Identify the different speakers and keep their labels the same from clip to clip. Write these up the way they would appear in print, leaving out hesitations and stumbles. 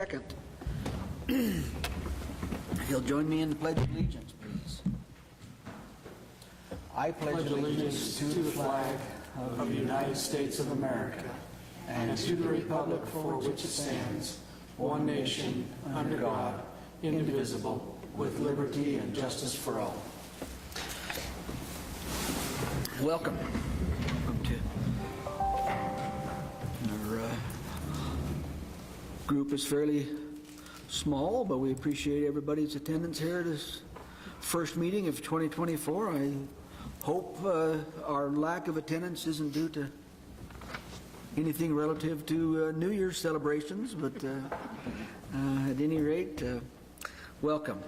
Speaker 1: second. If you'll join me in the Pledge of Allegiance, please. I pledge
Speaker 2: allegiance to the flag of the United States of America and to the republic for which it stands, one nation, under God, indivisible, with liberty and justice for all.
Speaker 1: Welcome. Welcome to our group is fairly small, but we appreciate everybody's attendance here at this first meeting of 2024. I hope our lack of attendance isn't due to anything relative to New Year's celebrations, but at any rate, welcome.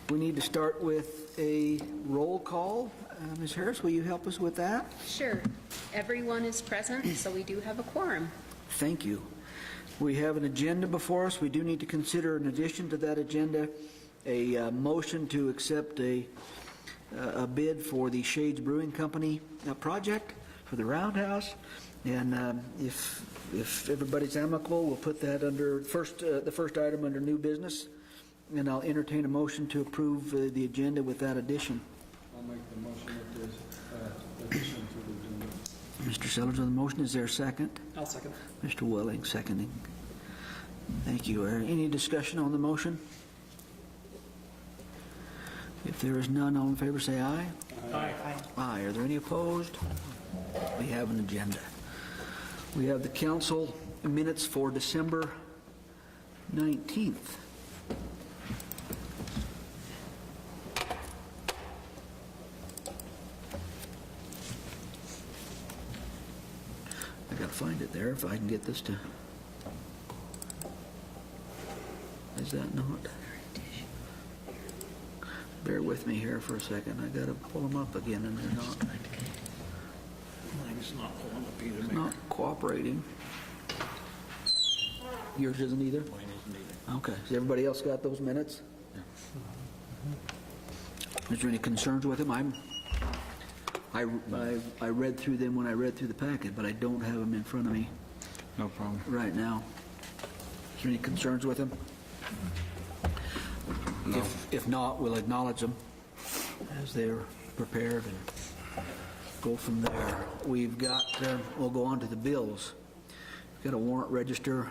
Speaker 1: We need to start with a roll call. Ms. Harris, will you help us with that?
Speaker 3: Sure. Everyone is present, so we do have a quorum.
Speaker 1: Thank you. We have an agenda before us. We do need to consider, in addition to that agenda, a motion to accept a bid for the Shades Brewing Company project for the Roundhouse. And if everybody's amicable, we'll put that under the first item under new business. And I'll entertain a motion to approve the agenda with that addition.
Speaker 2: I'll make the motion with this addition to the agenda.
Speaker 1: Mr. Sellers on the motion. Is there a second?
Speaker 2: I'll second.
Speaker 1: Mr. Welling seconding. Thank you. Any discussion on the motion? If there is none, all in favor say aye.
Speaker 2: Aye.
Speaker 1: Aye. Are there any opposed? We have an agenda. We have the council minutes for December 19th. I gotta find it there if I can get this to. Is that not? Bear with me here for a second. I gotta pull them up again and they're not.
Speaker 2: Mine's not pulling up either.
Speaker 1: It's not cooperating. Yours isn't either?
Speaker 2: Mine isn't either.
Speaker 1: Okay. Has everybody else got those minutes?
Speaker 2: Yeah.
Speaker 1: Is there any concerns with them? I read through them when I read through the packet, but I don't have them in front of me
Speaker 2: No problem.
Speaker 1: right now. Is there any concerns with them?
Speaker 2: No.
Speaker 1: If not, we'll acknowledge them as they're prepared and go from there. We've got, we'll go on to the bills. We've got a warrant register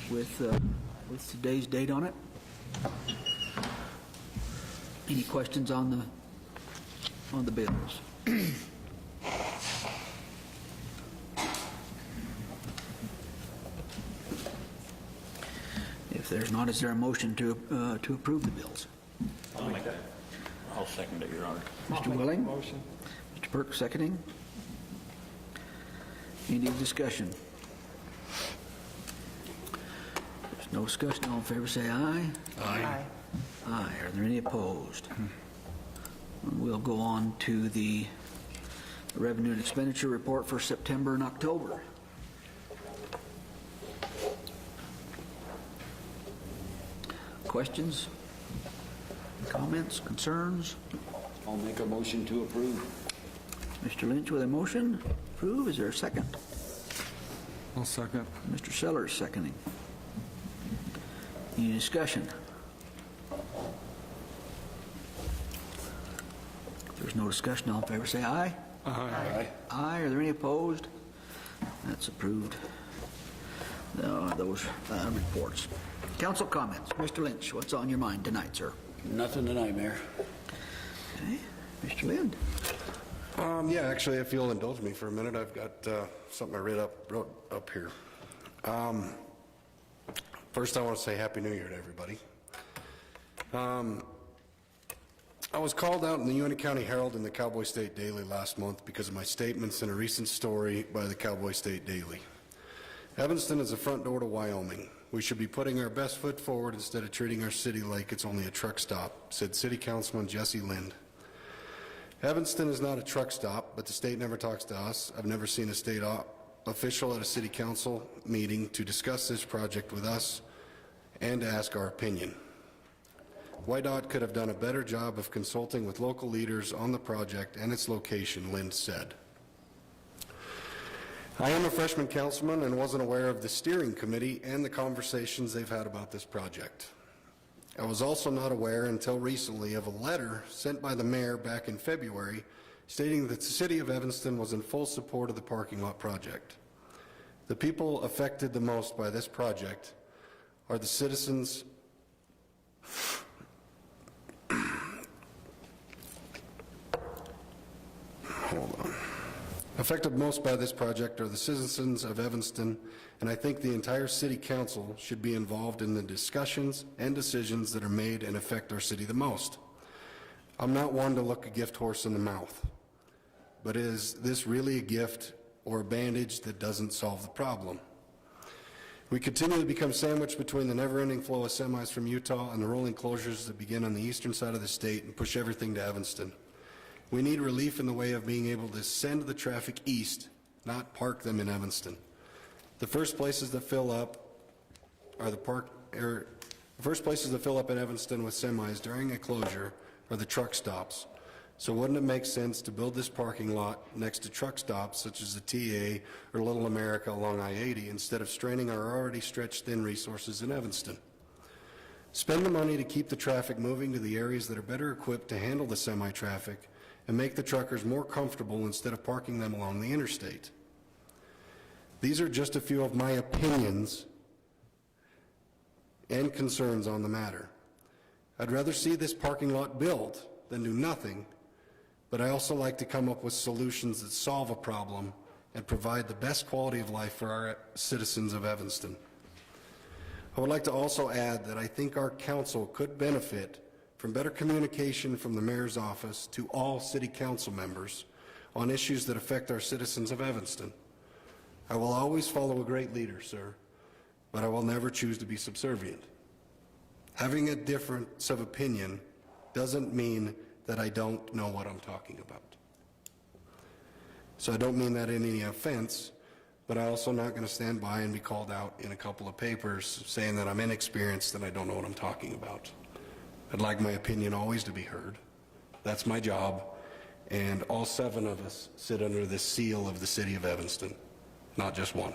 Speaker 1: with today's date on it. Any questions on the bills? If there's not, is there a motion to approve the bills?
Speaker 4: I'll make that. I'll second it, Your Honor.
Speaker 1: Mr. Willing?
Speaker 2: Motion.
Speaker 1: Mr. Perk seconding. Any discussion? There's no discussion. All in favor say aye.
Speaker 4: Aye.
Speaker 1: Aye. Are there any opposed? We'll go on to the revenue and expenditure report for September and October. Questions? Comments? Concerns?
Speaker 4: I'll make a motion to approve.
Speaker 1: Mr. Lynch with a motion. Approve. Is there a second?
Speaker 2: I'll second.
Speaker 1: Mr. Sellers seconding. Any discussion? If there's no discussion, all in favor say aye.
Speaker 2: Aye.
Speaker 1: Aye. Are there any opposed? That's approved. Those reports. Council comments. Mr. Lynch, what's on your mind tonight, sir?
Speaker 4: Nothing tonight, Mayor.
Speaker 1: Okay. Mr. Lind.
Speaker 5: Yeah, actually, if you'll indulge me for a minute, I've got something I wrote up here. First, I want to say Happy New Year to everybody. I was called out in the Uinta County Herald and the Cowboy State Daily last month because of my statements in a recent story by the Cowboy State Daily. Evanston is the front door to Wyoming. We should be putting our best foot forward instead of treating our city like it's only a truck stop, said City Councilman Jesse Lind. Evanston is not a truck stop, but the state never talks to us. I've never seen a state official at a city council meeting to discuss this project with us and to ask our opinion. YDOT could have done a better job of consulting with local leaders on the project and its location, Lind said. I am a freshman councilman and wasn't aware of the steering committee and the conversations they've had about this project. I was also not aware until recently of a letter sent by the mayor back in February stating that the city of Evanston was in full support of the parking lot project. The people affected the most by this project are the citizens affected most by this project are the citizens of Evanston, and I think the entire city council should be involved in the discussions and decisions that are made and affect our city the most. I'm not one to look a gift horse in the mouth, but is this really a gift or a bandage that doesn't solve the problem? We continue to become sandwiched between the never-ending flow of semis from Utah and the rolling closures that begin on the eastern side of the state and push everything to Evanston. We need relief in the way of being able to send the traffic east, not park them in Evanston. The first places that fill up are the first places that fill up in Evanston with semis during a closure are the truck stops. So wouldn't it make sense to build this parking lot next to truck stops such as the TA or Little America along I-80 instead of straining our already stretched thin resources in Evanston? Spend the money to keep the traffic moving to the areas that are better equipped to handle the semi-traffic and make the truckers more comfortable instead of parking them along the interstate. These are just a few of my opinions and concerns on the matter. I'd rather see this parking lot built than do nothing, but I also like to come up with solutions that solve a problem and provide the best quality of life for our citizens of Evanston. I would like to also add that I think our council could benefit from better communication from the mayor's office to all city council members on issues that affect our citizens of Evanston. I will always follow a great leader, sir, but I will never choose to be subservient. Having a difference of opinion doesn't mean that I don't know what I'm talking about. So I don't mean that in any offense, but I'm also not going to stand by and be called out in a couple of papers saying that I'm inexperienced and I don't know what I'm talking about. I'd like my opinion always to be heard. That's my job, and all 7 of us sit under the seal of the city of Evanston, not just one.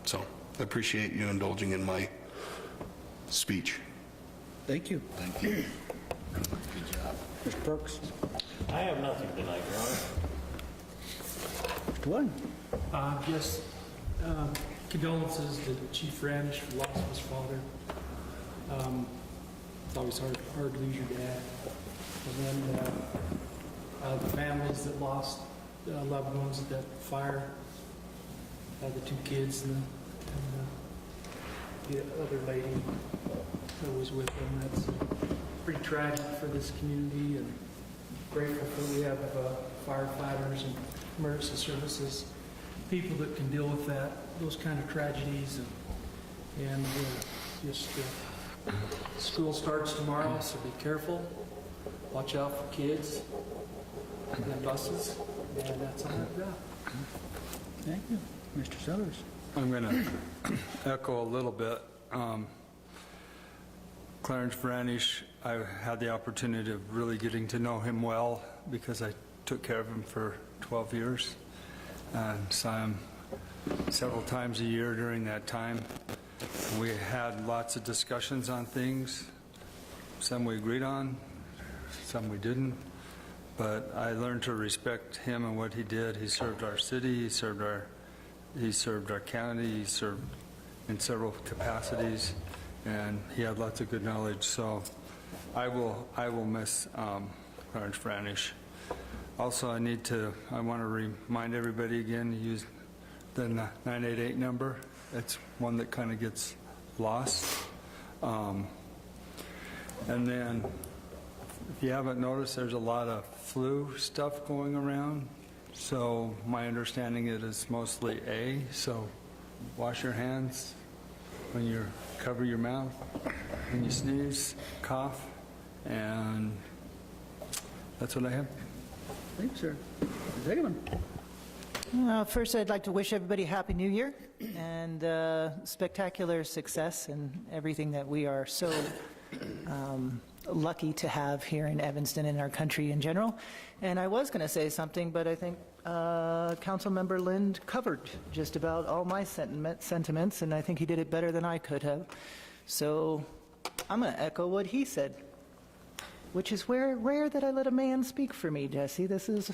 Speaker 5: So I appreciate you indulging in my speech.
Speaker 1: Thank you.
Speaker 4: Thank you.
Speaker 1: Good job. Mr. Perks?
Speaker 6: I have nothing tonight, Your Honor.
Speaker 1: Mr. Wood?
Speaker 2: Just condolences to Chief Ranish for the loss of his father. It's always hard to lose your dad. And then the families that lost loved ones at that fire, the 2 kids and the other lady that was with them. That's pretty tragic for this community, and grateful that we have firefighters and emergency services, people that can deal with those kind of tragedies, and school starts tomorrow, so be careful. Watch out for kids and buses, and that's all I've got.
Speaker 1: Thank you. Mr. Sellers?
Speaker 7: I'm going to echo a little bit. Clarence Vranish, I had the opportunity of really getting to know him well because I took care of him for 12 years and saw him several times a year during that time. We had lots of discussions on things. Some we agreed on, some we didn't. But I learned to respect him and what he did. He served our city, he served our county, he served in several capacities, and he had lots of good knowledge. So I will miss Clarence Vranish. Also, I want to remind everybody again to use the 988 number. It's one that kind of gets lost. And then, if you haven't noticed, there's a lot of flu stuff going around. So my understanding it is mostly A, so wash your hands when you cover your mouth, when you sneeze, cough, and that's what I have.
Speaker 1: Thank you, sir. Mr. Hageman?
Speaker 8: First, I'd like to wish everybody a Happy New Year and spectacular success in everything that we are so lucky to have here in Evanston and our country in general. And I was going to say something, but I think Councilmember Lind covered just about all my sentiments, and I think he did it better than I could have. So I'm going to echo what he said, which is rare that I let a man speak for me, Jesse. This is,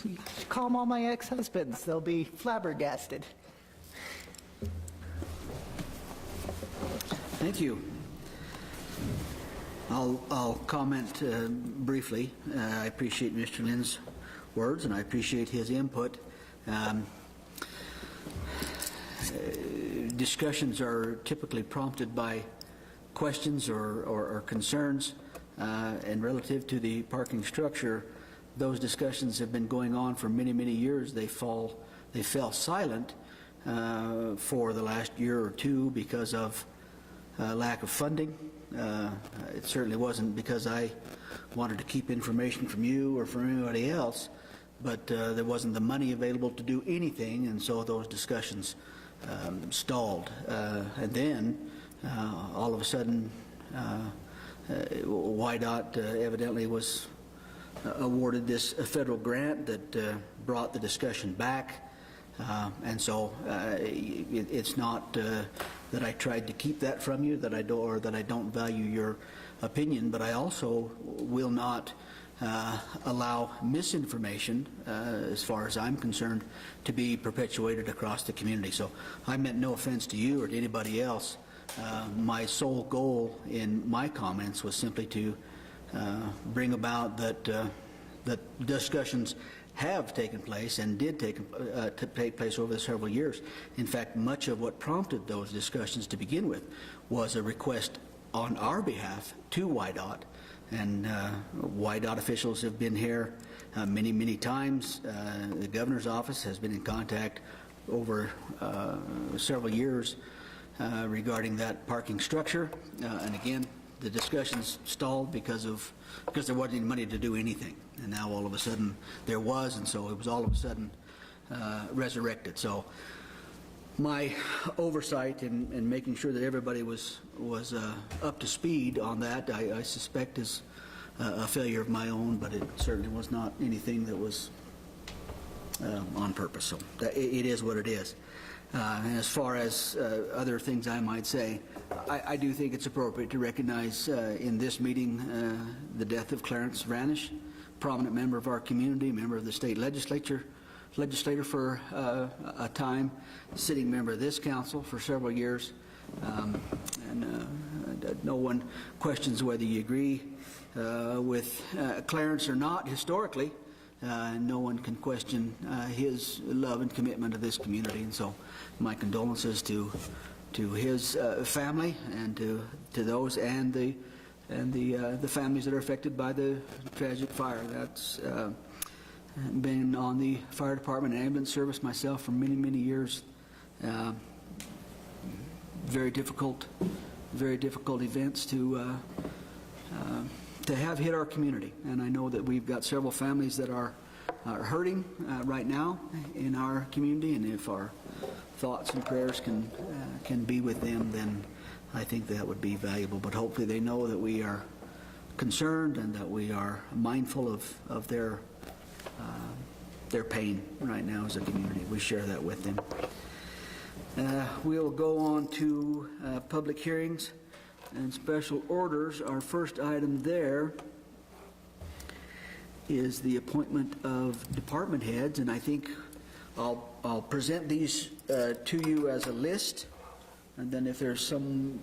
Speaker 8: calm all my ex-husbands. They'll be flabbergasted.
Speaker 1: Thank you. I'll comment briefly. I appreciate Mr. Lynn's words, and I appreciate his input. Discussions are typically prompted by questions or concerns, and relative to the parking structure, those discussions have been going on for many, many years. They fell silent for the last year or two because of lack of funding. It certainly wasn't because I wanted to keep information from you or from anybody else, but there wasn't the money available to do anything, and so those discussions stalled. And then, all of a sudden, YDOT evidently was awarded this federal grant that brought the discussion back. And so it's not that I tried to keep that from you, that I don't, or that I don't value your opinion, but I also will not allow misinformation, as far as I'm concerned, to be perpetuated across the community. So I meant no offense to you or to anybody else. My sole goal in my comments was simply to bring about that discussions have taken place and did take place over the several years. In fact, much of what prompted those discussions to begin with was a request on our behalf to YDOT, and YDOT officials have been here many, many times. The governor's office has been in contact over several years regarding that parking structure, and again, the discussions stalled because there wasn't any money to do anything, and now all of a sudden there was, and so it was all of a sudden resurrected. So my oversight in making sure that everybody was up to speed on that, I suspect is a failure of my own, but it certainly was not anything that was on purpose. So it is what it is. And as far as other things I might say, I do think it's appropriate to recognize in this meeting the death of Clarence Vranish, prominent member of our community, member of the state legislator for a time, sitting member of this council for several years. No one questions whether you agree with Clarence or not historically. No one can question his love and commitment to this community, and so my condolences to his family and to those and the families that are affected by the tragic fire. That's been on the fire department and ambulance service myself for many, many years. Very difficult events to have hit our community, and I know that we've got several families that are hurting right now in our community, and if our thoughts and prayers can be with them, then I think that would be valuable. But hopefully they know that we are concerned and that we are mindful of their pain right now as a community. We share that with them. We'll go on to public hearings and special orders. Our first item there is the appointment of department heads, and I think I'll present these to you as a list, and then if there's some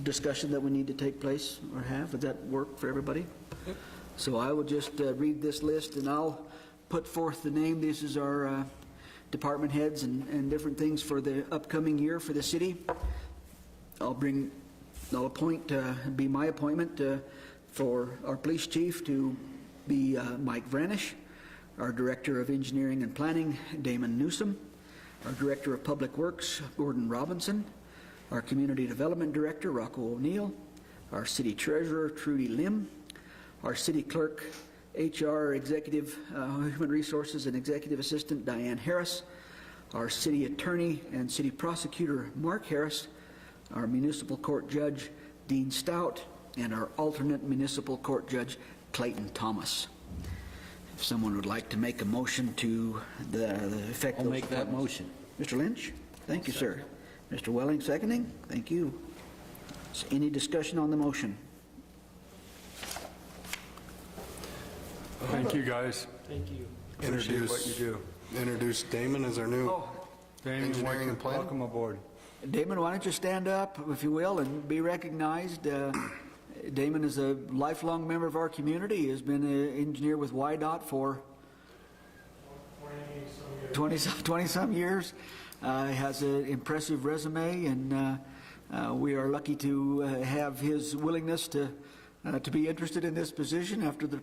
Speaker 1: discussion that we need to take place or have, would that work for everybody? Yep. So I will just read this list, and I'll put forth the name. This is our department heads and different things for the upcoming year for the city. I'll appoint, be my appointment for our police chief to be Mike Vranish, our director of engineering and planning, Damon Newsom, our director of public works, Gordon Robinson, our community development director, Rocco O'Neill, our city treasurer, Trudy Lim, our city clerk, HR executive, human resources and executive assistant, Diane Harris, our city attorney and city prosecutor, Mark Harris, our municipal court judge, Dean Stout, and our alternate municipal court judge, Clayton Thomas. If someone would like to make a motion to the effect
Speaker 4: I'll
Speaker 1: of
Speaker 4: make that motion.
Speaker 1: Mr. Lynch? Thank you, sir. Mr. Welling, seconding? Thank you. Any discussion on the motion?
Speaker 7: Thank you, guys.
Speaker 2: Thank you.
Speaker 7: Appreciate what you do.
Speaker 5: Introduce Damon as our new
Speaker 7: Damon,
Speaker 5: engineering and planning.
Speaker 7: welcome aboard.
Speaker 1: Damon, why don't you stand up, if you will, and be recognized? Damon is a lifelong member of our community. He has been an engineer with YDOT for 20-some years. He has an impressive resume, and we are lucky to have his willingness to be interested in this position after the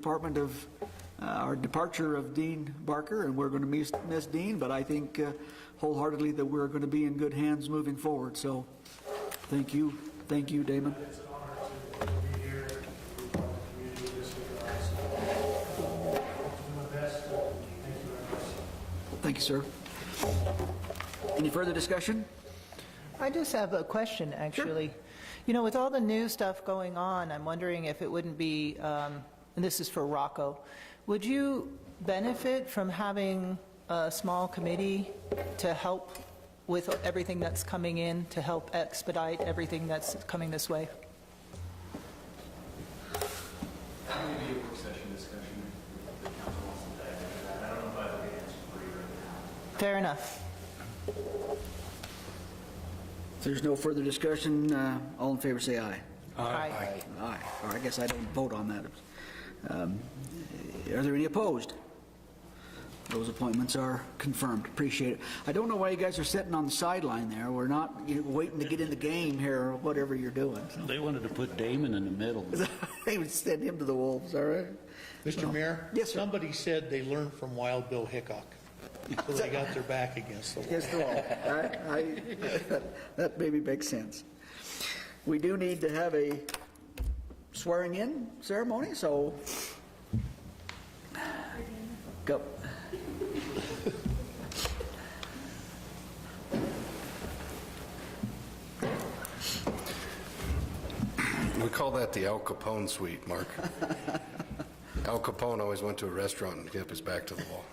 Speaker 1: our departure of Dean Barker, and we're going to miss Dean, but I think wholeheartedly that we're going to be in good hands moving forward. So thank you, Damon.
Speaker 2: It's an honor to be here and be part of the community this week. I'll do my best. Thank you very much.
Speaker 1: Thank you, sir. Any further discussion?
Speaker 8: I just have a question, actually. You know, with all the new stuff going on, I'm wondering if it wouldn't be, and this is for Rocco, would you benefit from having a small committee to help with everything that's coming in, to help expedite everything that's coming this way?
Speaker 9: Maybe a work session discussion if the council wants to dive into that. I don't know if I have the answer for you right now.
Speaker 8: Fair enough.
Speaker 1: If there's no further discussion, all in favor say aye.
Speaker 8: Aye.
Speaker 1: Aye. Or I guess I don't vote on that. Are there any opposed? Those appointments are confirmed. Appreciate it. I don't know why you guys are sitting on the sideline there. We're not waiting to get in the game here or whatever you're doing. So.
Speaker 4: They wanted to put Damon in the middle.
Speaker 1: They would send him to the wolves, all right?
Speaker 10: Mr. Mayor?
Speaker 1: Yes, sir.
Speaker 10: Somebody said they learned from Wild Bill Hickok, so they got their back against the wall.
Speaker 1: Against the wall. That maybe makes sense. We do need to have a swearing-in ceremony, so go.
Speaker 5: We call that the Al Capone suite, Mark. Al Capone always went to a restaurant and kept his back to the wall.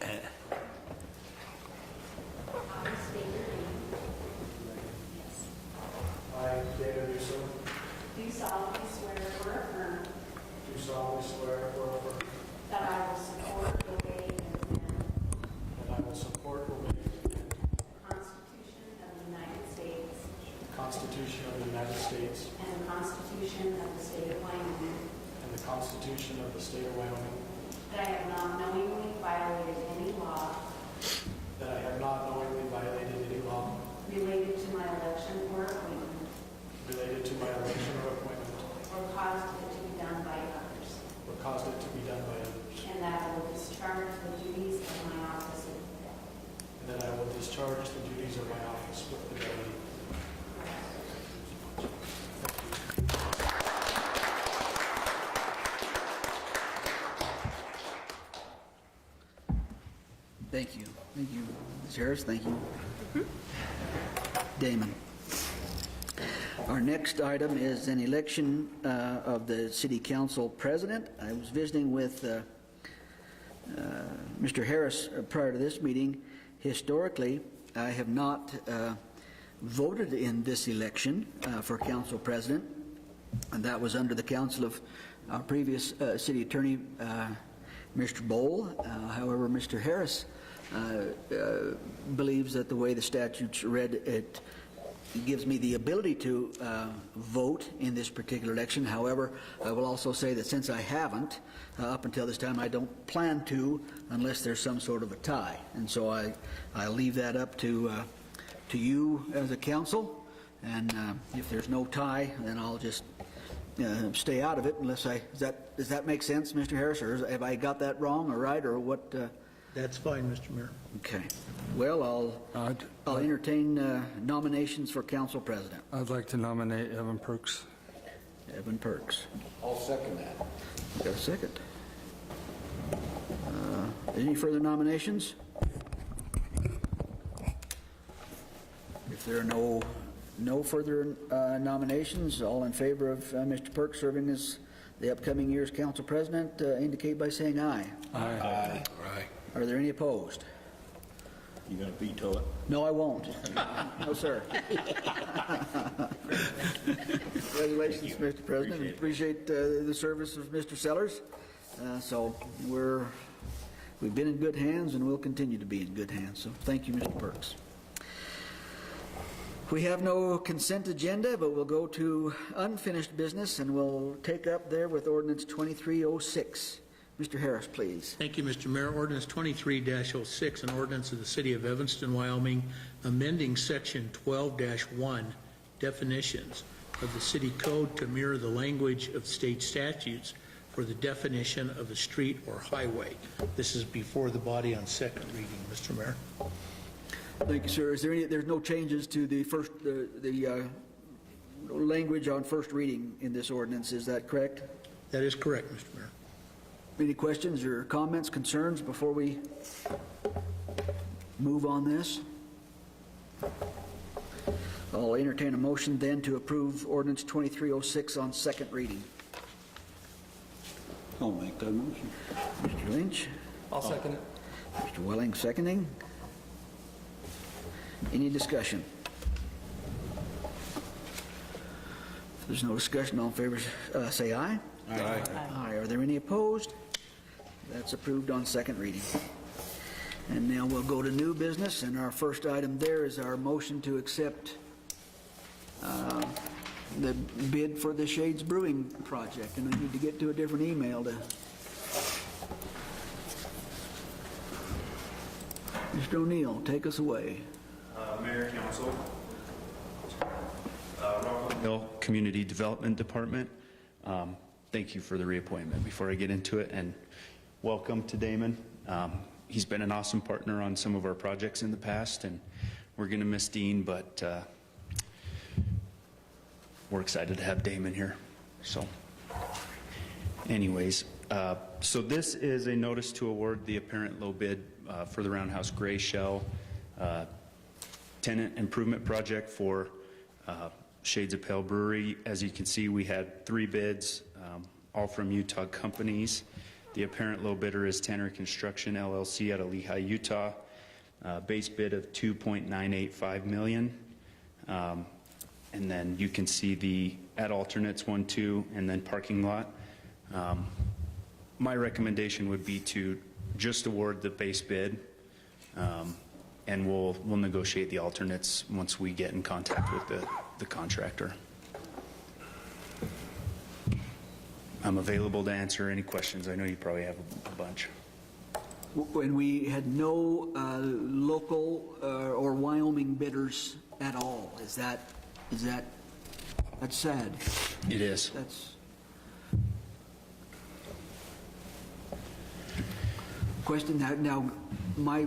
Speaker 2: I, David Newsom,
Speaker 11: Do solemnly swear or affirm
Speaker 2: do solemnly swear or affirm
Speaker 11: that I will support, obey, and defend
Speaker 2: that I will support, obey, and defend
Speaker 11: the Constitution of the United States
Speaker 2: the Constitution of the United States
Speaker 11: and the Constitution of the State of Wyoming,
Speaker 2: and the Constitution of the State of Wyoming,
Speaker 11: that I have not knowingly violated any law
Speaker 2: that I have not knowingly violated any law
Speaker 11: related to my election or appointment
Speaker 2: related to my election or appointment
Speaker 11: or caused it to be done by others,
Speaker 2: or caused it to be done by others,
Speaker 11: and that I will discharge the duties of my office
Speaker 2: and that I will discharge the duties of my office with fidelity.
Speaker 1: Thank you. Thank you, Ms. Harris. Thank you. Damon. Our next item is an election of the City Council President. I was visiting with Mr. Harris prior to this meeting. Historically, I have not voted in this election for Council President, and that was under the counsel of our previous City Attorney, Mr. Bowl. However, Mr. Harris believes that the way the statute's read, it gives me the ability to vote in this particular election. However, I will also say that since I haven't, up until this time, I don't plan to unless there's some sort of a tie. And so I leave that up to you as a council. And if there's no tie, then I'll just stay out of it unless does that make sense, Mr. Harris, or have I got that wrong or right, or what?
Speaker 10: That's fine, Mr. Mayor.
Speaker 1: Okay. Well, I'll entertain nominations for council president.
Speaker 7: I'd like to nominate Evan Perks.
Speaker 1: Evan Perks.
Speaker 4: I'll second that.
Speaker 1: Got a second. Any further nominations? If there are no further nominations, all in favor of Mr. Perks serving as the upcoming year's council president indicate by saying aye.
Speaker 5: Aye.
Speaker 1: Are there any opposed?
Speaker 4: You gonna veto it?
Speaker 1: No, I won't. No, sir. Congratulations, Mr. President. Appreciate the service of Mr. Sellers. So we've been in good hands and we'll continue to be in good hands. So thank you, Mr. Perks. We have no consent agenda, but we'll go to unfinished business and we'll take up there with ordinance 2306. Mr. Harris, please.
Speaker 10: Thank you, Mr. Mayor. Ordinance 23-06, an ordinance of the City of Evanston, Wyoming, amending Section 12-1, definitions of the city code to mirror the language of state statutes for the definition of a street or highway. This is before the body on second reading, Mr. Mayor.
Speaker 1: Thank you, sir. Is there there's no changes to the first, the language on first reading in this ordinance, is that correct?
Speaker 10: That is correct, Mr. Mayor.
Speaker 1: Any questions or comments, concerns before we move on this? I'll entertain a motion then to approve ordinance 2306 on second reading.
Speaker 4: I'll make that motion.
Speaker 1: Mr. Lynch?
Speaker 2: I'll second it.
Speaker 1: Mr. Welling seconding. Any discussion? If there's no discussion, all in favor say aye.
Speaker 5: Aye.
Speaker 1: Aye. Are there any opposed? That's approved on second reading. And now we'll go to new business, and our first item there is our motion to accept the bid for the Shades Brewing project. And I need to get to a different email to... Mr. O'Neill, take us away.
Speaker 9: Mayor, Council, Rockland Hill Community Development Department. Thank you for the reappointment. Before I get into it, and welcome to Damon. He's been an awesome partner on some of our projects in the past, and we're going to miss Dean, but we're excited to have Damon here. So anyways, so this is a notice to award the apparent low bid for the Roundhouse Gray Shell tenant improvement project for Shades of Pale Brewery. As you can see, we had 3 bids, all from Utah companies. The apparent low bidder is Tanner Construction LLC out of Lehi, Utah. Base bid of $2.985 million. And then you can see the at alternates 1, 2, and then parking lot. My recommendation would be to just award the base bid, and we'll negotiate the alternates once we get in contact with the contractor. I'm available to answer any questions. I know you probably have a bunch.
Speaker 1: When we had no local or Wyoming bidders at all, that's sad.
Speaker 9: It is.
Speaker 1: That's question. Now my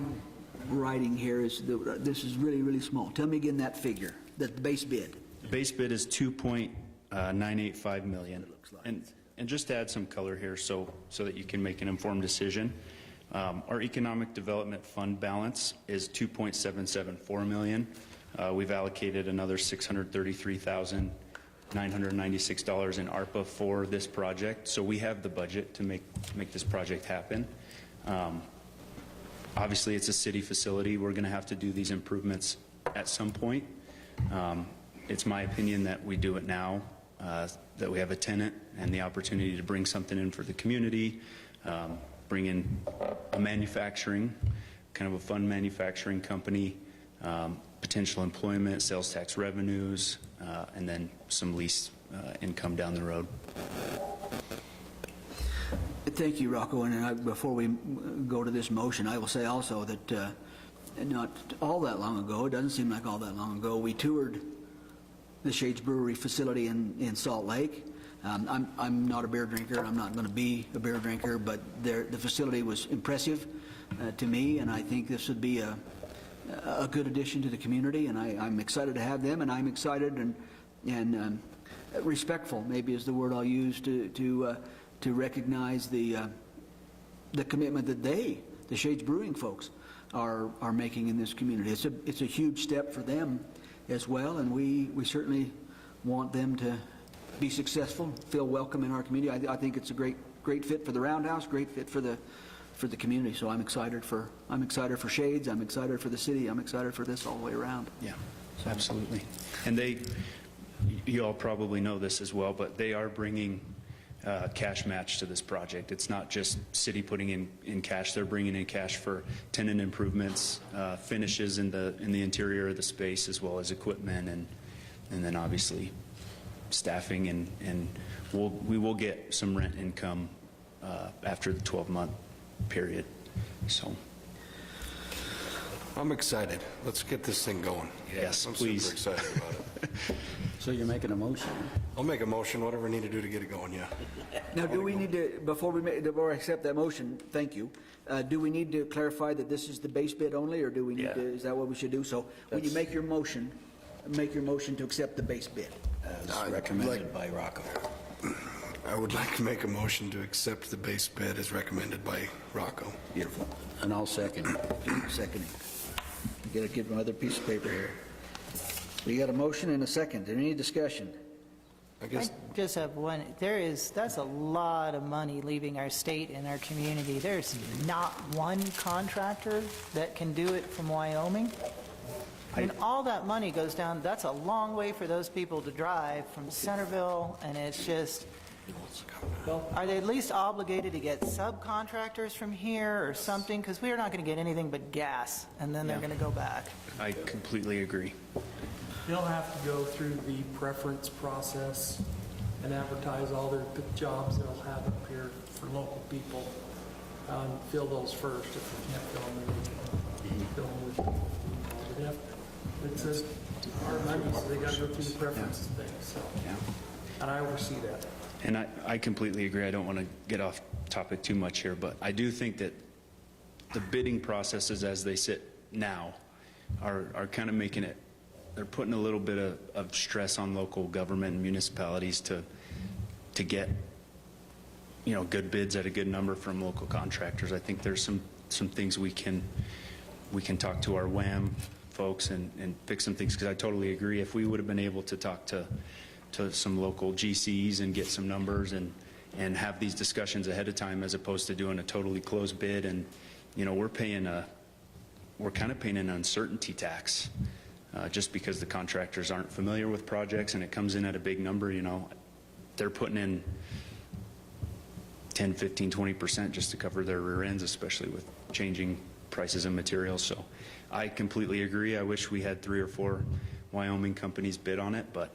Speaker 1: writing here is that this is really, really small. Tell me again that figure, the base bid.
Speaker 9: The base bid is $2.985 million. And just to add some color here so that you can make an informed decision, our economic development fund balance is $2.774 million. We've allocated another $633,996 in ARPA for this project, so we have the budget to make this project happen. Obviously, it's a city facility. We're going to have to do these improvements at some point. It's my opinion that we do it now, that we have a tenant and the opportunity to bring something in for the community, bring in a manufacturing, kind of a fun manufacturing company, potential employment, sales tax revenues, and then some lease income down the road.
Speaker 1: Thank you, Rocco. And before we go to this motion, I will say also that not all that long ago, it doesn't seem like all that long ago, we toured the Shades Brewery facility in Salt Lake. I'm not a beer drinker. I'm not going to be a beer drinker, but the facility was impressive to me, and I think this would be a good addition to the community, and I'm excited to have them, and I'm excited and respectful, maybe is the word I'll use, to recognize the commitment that the Shades Brewing folks, are making in this community. It's a huge step for them as well, and we certainly want them be successful, feel welcome in our community. I think it's a great fit for the Roundhouse, great fit for the community. So I'm excited for Shades, I'm excited for the city, I'm excited for this all the way around.
Speaker 9: Yeah, absolutely. And you all probably know this as well, but they are bringing cash match to this project. It's not just city putting in cash. They're bringing in cash for tenant improvements, finishes in the interior of the space, as well as equipment, and then obviously staffing, and we will get some rent income after the 12-month period. So
Speaker 5: I'm excited. Let's get this thing going.
Speaker 9: yes,
Speaker 5: I'm
Speaker 9: please.
Speaker 5: super excited about it.
Speaker 4: So you're making a motion?
Speaker 5: I'll make a motion, whatever I need to do to get it going, yeah.
Speaker 1: Now, do we need to, before I accept that motion, thank you, do we need to clarify that this is the base bid only, or do we need to, is that what we should do? So when you make your motion to accept the base bid.
Speaker 4: As recommended by Rocco.
Speaker 5: I would like to make a motion to accept the base bid as recommended by Rocco.
Speaker 4: Beautiful. And I'll second.
Speaker 1: Seconding. You gotta give my other piece of paper here. We got a motion and a second. Any discussion?
Speaker 5: I
Speaker 8: I
Speaker 5: guess,
Speaker 8: just have one. That's a lot of money leaving our state and our community. There's not one contractor that can do it from Wyoming. I mean, all that money goes down, that's a long way for those people to drive from Centerville, and it's just, are they at least obligated to get subcontractors from here or something? Because we are not going to get anything but gas, and then they're going to go back.
Speaker 9: I completely agree.
Speaker 2: They'll have to go through the preference process and advertise all their jobs they'll have up here for local people. Fill those first. If they can't fill them, then they fill them with people. But it's our money, so they got to go through the preference thing. So,
Speaker 9: Yeah.
Speaker 2: and I oversee that.
Speaker 9: And I completely agree. I don't want to get off topic too much here, but I do think that the bidding processes as they sit now are kind of making it, they're putting a little bit of stress on local government and municipalities to get, good bids at a good number from local contractors. I think there's some things we can talk to our WHAM folks and fix some things, because I totally agree. If we would have been able to talk to some local GCs and get some numbers and have these discussions ahead of time, as opposed to doing a totally closed bid, and we're kind of paying an uncertainty tax just because the contractors aren't familiar with projects, and it comes in at a big number. They're putting in 10, 15, 20% just to cover their rear ends, especially with changing prices of materials. So I completely agree. I wish we had 3 or 4 Wyoming companies bid on it, but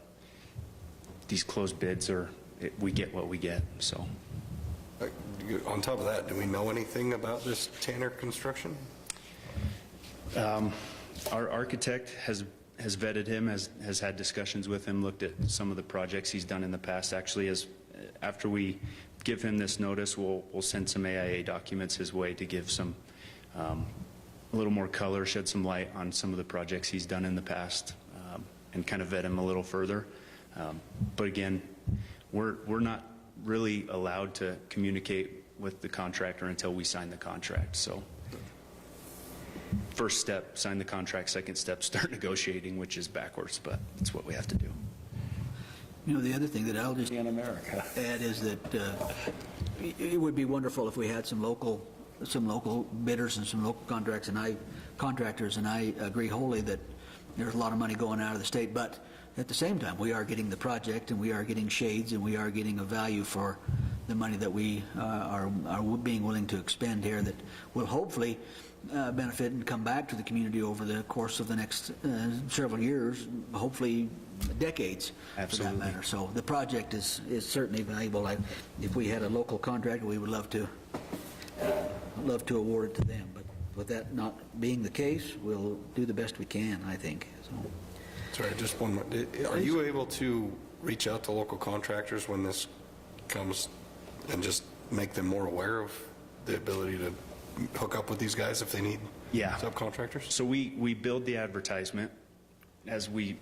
Speaker 9: these closed bids we get what we get. So
Speaker 5: on top of that, do we know anything about this Tanner construction?
Speaker 9: Our architect has vetted him, has had discussions with him, looked at some of the projects he's done in the past. Actually, after we give him this notice, we'll send some AIA documents his way to give some a little more color, shed some light on some of the projects he's done in the past, and kind of vet him a little further. But again, we're not really allowed to communicate with the contractor until we sign the contract. So first step, sign the contract. Second step, start negotiating, which is backwards, but it's what we have to do.
Speaker 1: The other thing that I'll just
Speaker 4: In America.
Speaker 1: add is that it would be wonderful if we had some local bidders and some local contractors, and I agree wholly that there's a lot of money going out of the state, but at the same time, we are getting the project, and we are getting Shades, and we are getting a value for the money that we are being willing to expend here that will hopefully benefit and come back to the community over the course of the next several years, hopefully decades.
Speaker 9: Absolutely.
Speaker 1: For that matter. So the project is certainly valuable. If we had a local contractor, we would love to award it to them, but with that not being the case, we'll do the best we can, I think. So.
Speaker 5: Sorry, just one more. Are you able to reach out to local contractors when this comes and just make them more aware of the ability to hook up with these guys if they need subcontractors?
Speaker 9: So we build the advertisement as we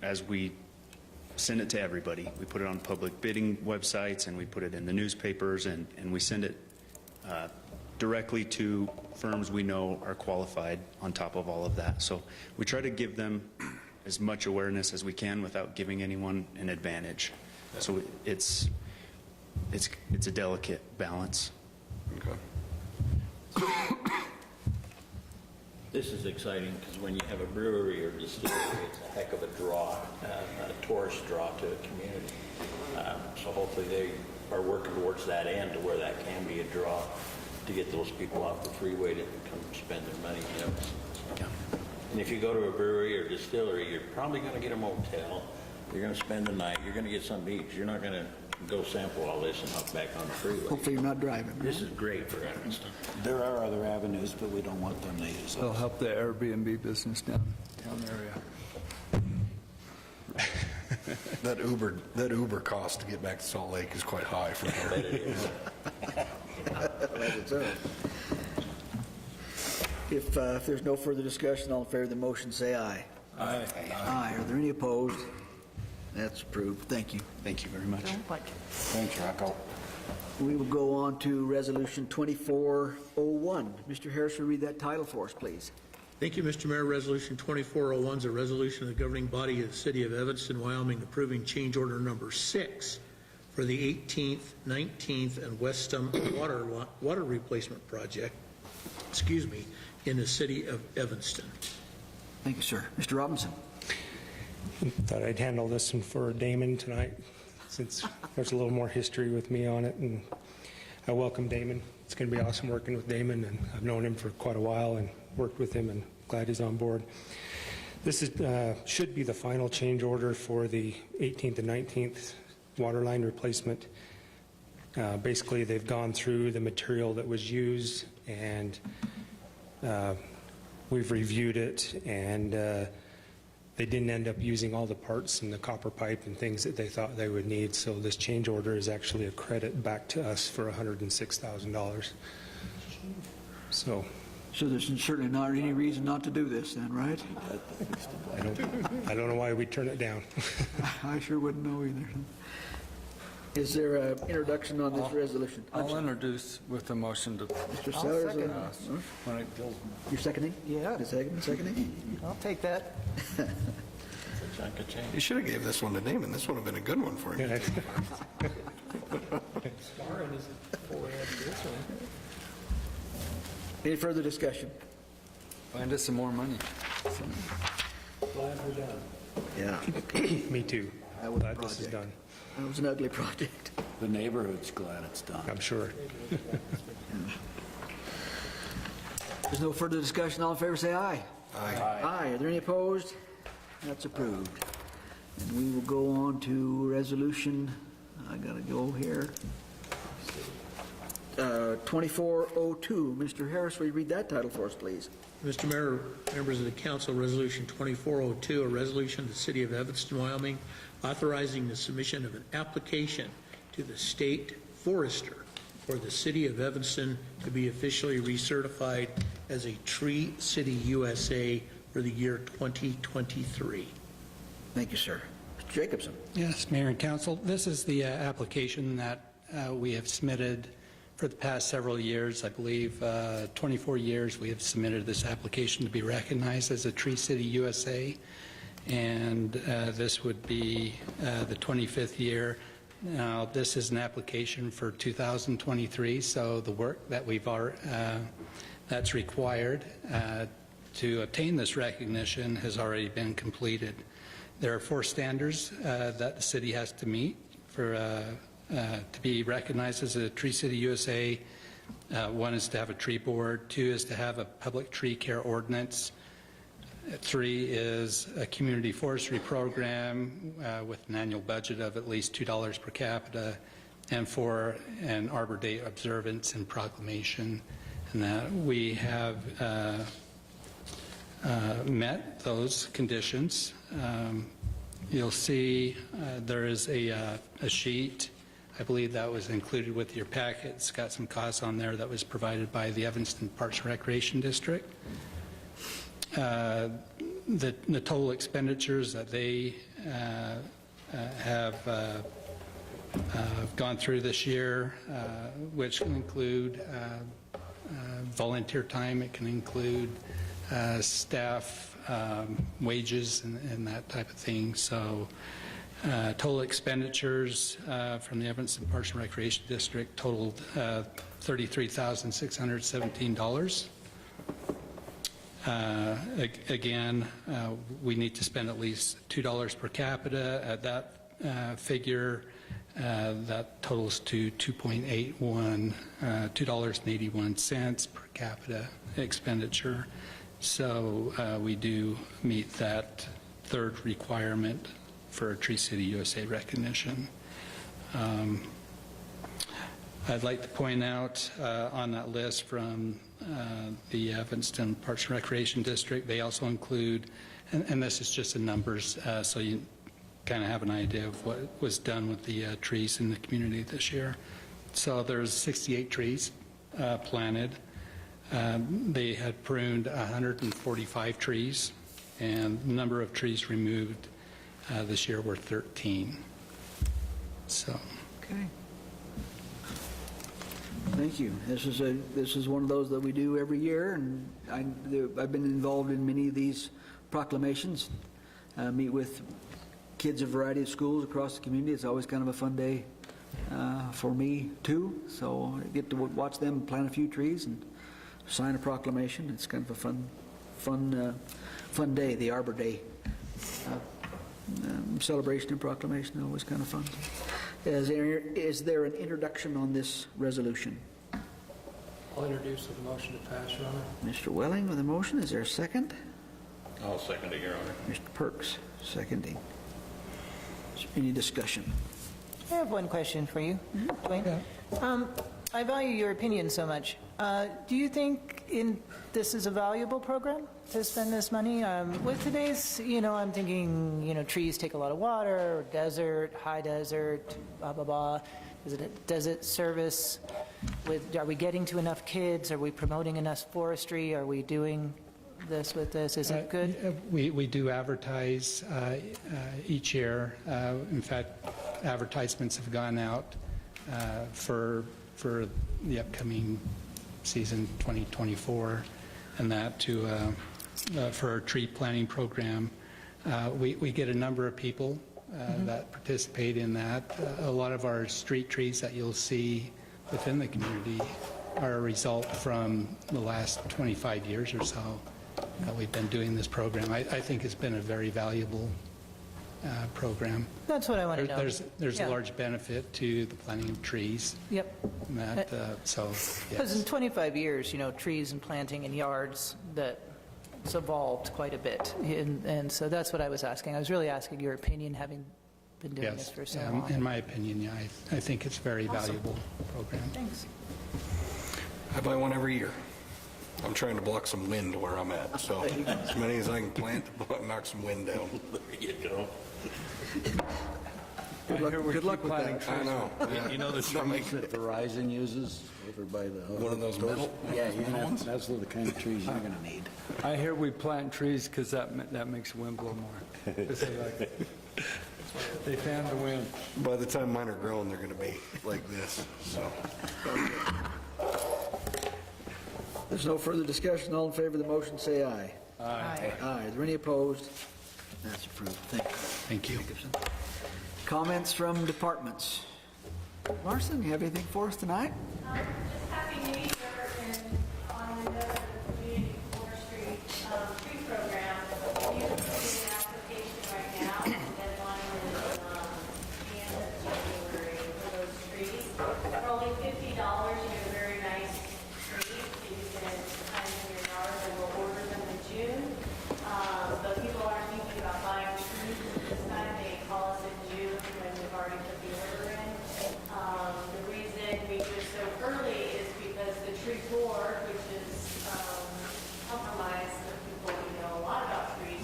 Speaker 9: send it to everybody. We put it on public bidding websites, and we put it in the newspapers, and we send it directly to firms we know are qualified on top of all of that. So we try to give them as much awareness as we can without giving anyone an advantage. So it's a delicate balance.
Speaker 5: Okay.
Speaker 6: This is exciting because when you have a brewery or distillery, it's a heck of a draw, a tourist draw to a community. So hopefully they are working towards that end to where that can be a draw to get those people off the freeway to come spend their money, you know. And if you go to a brewery or distillery, you're probably going to get a motel. You're going to spend the night. You're going to get some beach. You're not going to go sample all this and hop back on the freeway.
Speaker 1: Hopefully you're not driving.
Speaker 6: This is great for Evanston.
Speaker 4: There are other avenues, but we don't want them to use
Speaker 7: It'll
Speaker 4: those.
Speaker 7: help the Airbnb business down area.
Speaker 5: That Uber cost to get back to Salt Lake is quite high from here.
Speaker 1: If there's no further discussion, all in favor of the motion, say aye.
Speaker 6: Aye.
Speaker 1: Aye. Are there any opposed? That's approved. Thank you.
Speaker 9: Thank you very much.
Speaker 4: Thanks, Rocco.
Speaker 1: We will go on to Resolution 2401. Mr. Harris, will you read that title for us, please?
Speaker 10: Thank you, Mr. Mayor. Resolution 2401 is a resolution of the governing body of the City of Evanston, Wyoming, approving change order number 6 for the 18th, 19th, and Westham water replacement project, in the City of Evanston.
Speaker 1: Thank you, sir. Mr. Robinson.
Speaker 12: Thought I'd handle this one for Damon tonight, since there's a little more history with me on it, and I welcome Damon. It's going to be awesome working with Damon, and I've known him for quite a while and worked with him, and glad he's on board. This is, should be the final change order for the 18th and 19th water line replacement. Basically, they've gone through the material that was used, and we've reviewed it, and they didn't end up using all the parts and the copper pipe and things that they thought they would need, so this change order is actually a credit back to us for $106,000. So
Speaker 1: there's certainly not any reason not to do this then, right?
Speaker 12: I don't know why we turn it down.
Speaker 1: I sure wouldn't know either. Is there an introduction on this resolution?
Speaker 7: I'll introduce with a motion to...
Speaker 1: Mr.
Speaker 8: I'll
Speaker 1: Sellers?
Speaker 8: second.
Speaker 7: When it goes,
Speaker 1: You're seconding?
Speaker 8: Yeah.
Speaker 1: Seconding?
Speaker 8: I'll take that.
Speaker 6: It's a chunk of change.
Speaker 5: You should have gave this one to Damon. This would have been a good one for him.
Speaker 1: Any further discussion?
Speaker 7: find us some more money.
Speaker 10: Glad we're done.
Speaker 1: Yeah.
Speaker 12: Me too.
Speaker 1: That was a
Speaker 12: Glad this is
Speaker 1: project.
Speaker 12: done.
Speaker 1: That was an ugly project.
Speaker 4: The neighborhood's glad it's done.
Speaker 12: I'm sure.
Speaker 1: There's no further discussion. All in favor, say aye.
Speaker 5: Aye.
Speaker 1: Aye. Are there any opposed? That's approved. And we will go on to resolution, I gotta go here, 2402. Mr. Harris, will you read that title for us, please?
Speaker 10: Mr. Mayor, members of the council, Resolution 2402, a resolution of the City of Evanston, Wyoming, authorizing the submission of an application to the state forester for the City of Evanston to be officially recertified as a Tree City USA for the year 2023.
Speaker 1: Thank you, sir. Mr. Jacobson.
Speaker 13: Yes, Mayor and Council, this is the application that we have submitted for the past several years. I believe 24 years we have submitted this application to be recognized as a Tree City USA, and this would be the 25th year. Now, this is an application for 2023, so the work that that's required to obtain this recognition has already been completed. There are 4 standards that the city has to meet for to be recognized as a Tree City USA. 1 is to have a tree board. 2 is to have a public tree care ordinance. 3 is a community forestry program with an annual budget of at least $2 per capita. And 4, an Arbor Day observance and proclamation. And that we have met those conditions. You'll see there is a sheet. I believe that was included with your packet. It's got some costs on there that was provided by the Evanston Parks and Recreation District. The total expenditures that they have gone through this year, which can include volunteer time, it can include staff wages and that type of thing. So Total expenditures from the Evanston Parks and Recreation District totaled $33,617. Again, we need to spend at least $2 per capita. At that figure, that totals to $2.81 per capita expenditure. So we do meet that third requirement for a Tree City USA recognition. I'd like to point out on that list from the Evanston Parks and Recreation District, they also include, and this is just the numbers, so you kind of have an idea of what was done with the trees in the community this year. So there's 68 trees planted. They had pruned 145 trees, and the number of trees removed this year were 13. So.
Speaker 1: Okay. Thank you. This is one of those that we do every year, and I've been involved in many of these proclamations. Meet with kids of a variety of schools across the community. It's always kind of a fun day for me too. So I get to watch them plant a few trees and sign a proclamation. It's kind of a fun day. The Arbor Day celebration and proclamation, always kind of fun. Is there an introduction on this resolution?
Speaker 2: I'll introduce with a motion to pass, Your Honor.
Speaker 1: Mr. Welling with a motion. Is there a second?
Speaker 6: I'll second it, Your Honor.
Speaker 1: Mr. Perks, seconding. Is there any discussion?
Speaker 8: I have one question for you, Dwayne. I value your opinion so much. Do you think this is a valuable program to spend this money? With today's, I'm thinking, trees take a lot of water, desert, high desert, blah, blah, blah. Does it service are we getting to enough kids? Are we promoting enough forestry? Are we doing this with this? Is it good?
Speaker 13: We do advertise each year. In fact, advertisements have gone out for the upcoming season 2024, and that for our tree planting program. We get a number of people that participate in that. A lot of our street trees that you'll see within the community are a result from the last 25 years or so that we've been doing this program. I think it's been a very valuable program.
Speaker 8: That's what I want to know.
Speaker 13: There's a large benefit to the planting of trees.
Speaker 8: Yep.
Speaker 13: And that, so,
Speaker 8: Because
Speaker 13: yes.
Speaker 8: in 25 years, trees and planting in yards, it's evolved quite a bit. And so that's what I was asking. I was really asking your opinion, having been doing this for so long.
Speaker 13: In my opinion, yeah, I think it's a very valuable program.
Speaker 8: Thanks.
Speaker 5: I buy one every year. I'm trying to block some wind where I'm at, so as many as I can plant to knock some wind down.
Speaker 6: There you go.
Speaker 1: Good luck with that.
Speaker 5: I know.
Speaker 4: You know the trees that Verizon uses over by the...
Speaker 5: One of those metal?
Speaker 4: Yeah, you're gonna have, that's the kind of trees you're gonna need.
Speaker 7: I hear we plant trees because that makes the wind blow more. 'Cause they fan the wind.
Speaker 5: By the time mine are grown, they're going to be like this, so.
Speaker 1: There's no further discussion. All in favor of the motion, say aye.
Speaker 8: Aye.
Speaker 1: Aye. Is there any opposed? That's approved. Thank you.
Speaker 13: Thank you.
Speaker 1: Comments from departments? Larson, you have anything for us tonight?
Speaker 11: Just Happy New Year, and on the note of the community forestry tree program, you can see an application right now, and deadline is the end of January for those trees. For only $50, you get a very nice tree that you can plant in your yard, and we'll order them in June. But people aren't thinking about buying trees at this time. They call us in June when we've already put the order in. The reason we do it so early is because the tree board, which is compromised for people who know a lot about trees,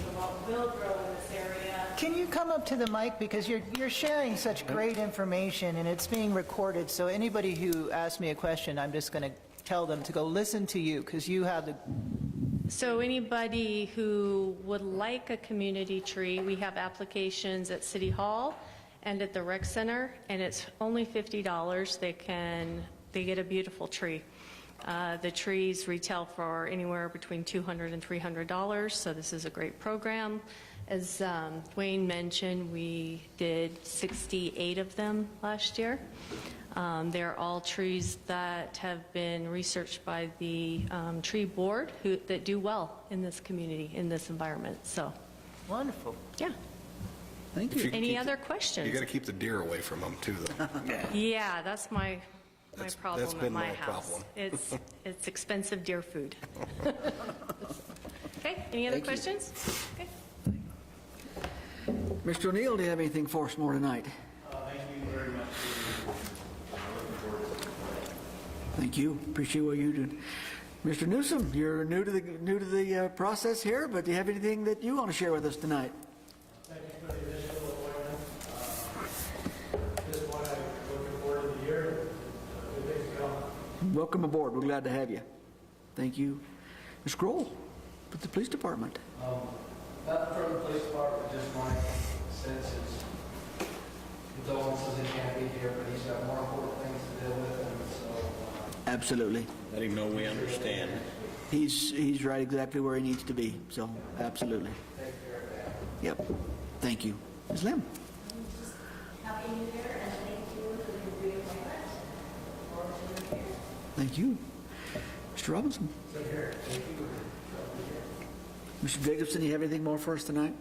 Speaker 11: will grow in this area.
Speaker 8: Can you come up to the mic, because you're sharing such great information and it's being recorded, so anybody who asks me a question, I'm just going to tell them to go listen to you, because you have the...
Speaker 3: So anybody who would like a community tree, we have applications at City Hall and at the Rec Center, and it's only $50. They get a beautiful tree. The trees retail for anywhere between $200 and $300, so this is a great program. As Wayne mentioned, we did 68 of them last year. They're all trees that have been researched by the tree board that do well in this community, in this environment. So,
Speaker 8: Wonderful.
Speaker 3: yeah.
Speaker 1: Thank you.
Speaker 3: Any other questions?
Speaker 5: You got to keep the deer away from them, too, though.
Speaker 3: Yeah, that's my
Speaker 5: That's
Speaker 3: problem
Speaker 5: been
Speaker 3: at my
Speaker 5: my
Speaker 3: house.
Speaker 5: problem.
Speaker 3: It's expensive deer food. Okay, any other
Speaker 1: Thank you.
Speaker 3: questions? Okay.
Speaker 1: Mr. O'Neill, do you have anything for us more tonight?
Speaker 2: Thank you very much.
Speaker 1: Thank you. Appreciate what you do. Mr. Newsom, you're new to the process here, but do you have anything that you want to share with us tonight?
Speaker 2: Thank you for the additional appointment. This one, I'm looking forward to the year. Good things to come.
Speaker 1: Welcome aboard. We're glad to have you. Thank you. Ms. Grohl, with the police department.
Speaker 14: Not from the police department, just my sense is condolences he can't be here, but he's got more important things to deal with, and so
Speaker 1: Absolutely.
Speaker 6: Let him know we understand.
Speaker 1: He's right exactly where he needs to be, so absolutely.
Speaker 14: take care of that.
Speaker 1: Yep. Thank you. Ms. Lim.
Speaker 11: Happy New Year, and thank you for the reappointment. Forward to your year.
Speaker 1: Thank you. Mr. Robinson. Mr. Jacobson, you have anything more for us tonight?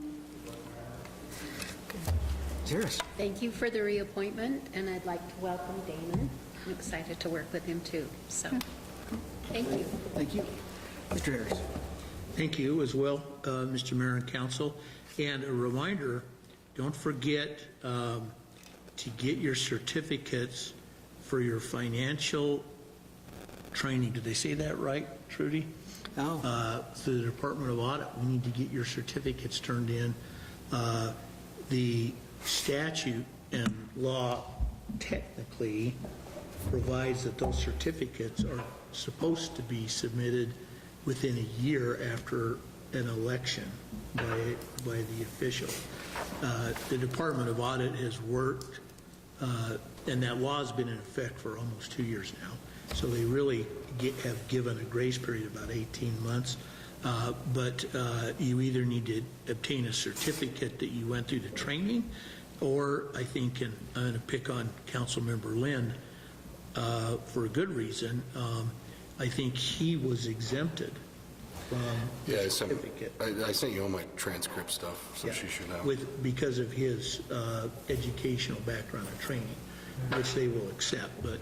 Speaker 1: Ms. Harris.
Speaker 15: Thank you for the reappointment, and I'd like to welcome Damon. I'm excited to work with him, too. So, thank you.
Speaker 1: Thank you. Mr. Harris.
Speaker 10: Thank you as well, Mr. Mayor and Council. And a reminder, don't forget to get your certificates for your financial training. Did they say that right, Trudy?
Speaker 1: Oh.
Speaker 10: Through the Department of Audit, we need to get your certificates turned in. The statute and law technically provides that those certificates are supposed to be submitted within a year after an election by the official. The Department of Audit has worked, and that law has been in effect for almost 2 years now. So they really have given a grace period of about 18 months. But you either need to obtain a certificate that you went through the training, or I think, and I'm going to pick on Councilmember Lynn for a good reason, I think he was exempted from the certificate.
Speaker 5: I sent you all my transcript stuff, so
Speaker 10: Yeah,
Speaker 5: she should have.
Speaker 10: because of his educational background and training, which they will accept. But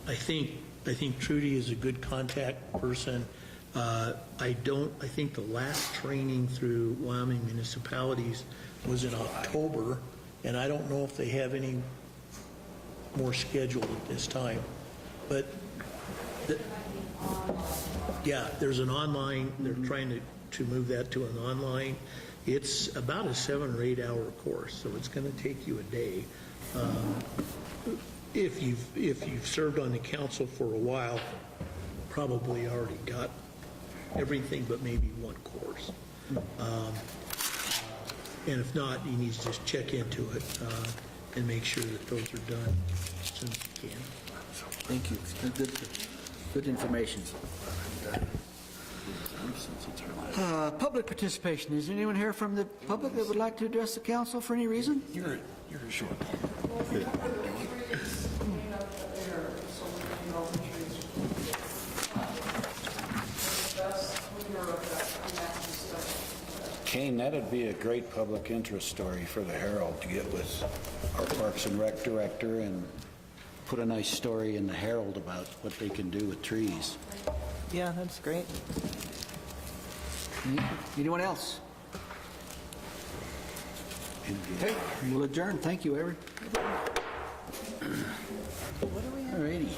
Speaker 10: I think Trudy is a good contact person. I think the last training through Wyoming municipalities was in October, and I don't know if they have any more scheduled at this time. But yeah, there's an online, they're trying to move that to an online. It's about a 7 or 8 hour course, so it's going to take you a day. If you've served on the council for a while, probably already got everything but maybe one course. And if not, you need to just check into it and make sure that those are done as soon as you can.
Speaker 1: Thank you. Good information. Public participation. Is anyone here from the public that would like to address the council for any reason?
Speaker 5: You're short.
Speaker 4: Kane, that'd be a great public interest story for the Herald to get with our Parks and Rec director and put a nice story in the Herald about what they can do with trees.
Speaker 8: Yeah, that's great.
Speaker 1: Anyone else? Okay, we'll adjourn. Thank you, Eric. All righty.